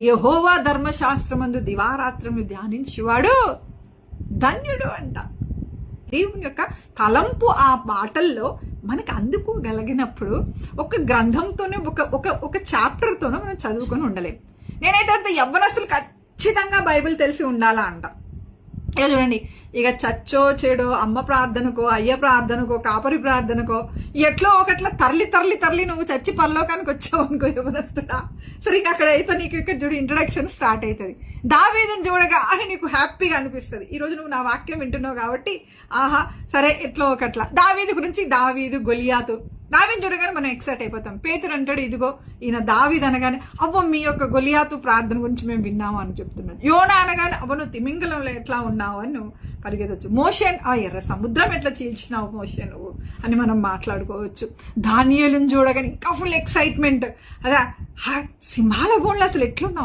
యెహోవా ధర్మశాస్త్రమందు దివారాత్రము ధ్యానించువాడు ధన్యుడు అంట. దేవుని యొక్క తలంపు ఆ మాటల్లో మనకు అందుకోగలిగినప్పుడు ఒక గ్రంథంతోనే ఒక చాప్టర్తోనే మనం చదువుకొని ఉండలేం. నేనైతే యవ్వనస్తులు ఖచ్చితంగా బైబిల్ తెలిసి ఉండాలా అంట. ఇక చూడండి, ఇక చచ్చో చెడో అమ్మ ప్రార్థనకో అయ్య ప్రార్థనకో కాపరి ప్రార్థనకో ఎట్లో ఒకట్లా తరలి నువ్వు చచ్చి పరలోకానికి వచ్చావు అనుకో యవనస్తుడా, సరే ఇక అక్కడ అయితే నీకు ఇక్కడ చూడు ఇంట్రడక్షన్ స్టార్ట్ అవుతుంది. దావీదుని చూడగా అని నీకు హ్యాపీగా అనిపిస్తుంది. ఈరోజు నువ్వు నా వాక్యం వింటున్నావు కాబట్టి ఆహా సరే ఎట్లో ఒకట్లా దావీదు గురించి, దావీదు గొలియాతు, దావీదు చూడగానే మనం ఎక్సైట్ అయిపోతాం. పేతురు అంటాడు ఇదిగో ఈయన దావీదు అనగానే అవ్వ మీ యొక్క గొలియాతు ప్రార్థన గురించి మేము విన్నాము అని చెప్తున్నాడు. యోనా అనగానే అవ్వ నువ్వు తిమింగలంలో ఎట్లా ఉన్నావు అని నువ్వు పరిగెత్తచ్చు. మోషన్ ఆ ఎర్ర సముద్రం ఎట్లా చీల్చినావు మోషే నువ్వు అని మనం మాట్లాడుకోవచ్చు. దానియేలుని చూడగానే ఇంకా ఫుల్ ఎక్సైట్మెంట్, అదా సింహాల బోన్లు అసలు ఎట్లున్నావు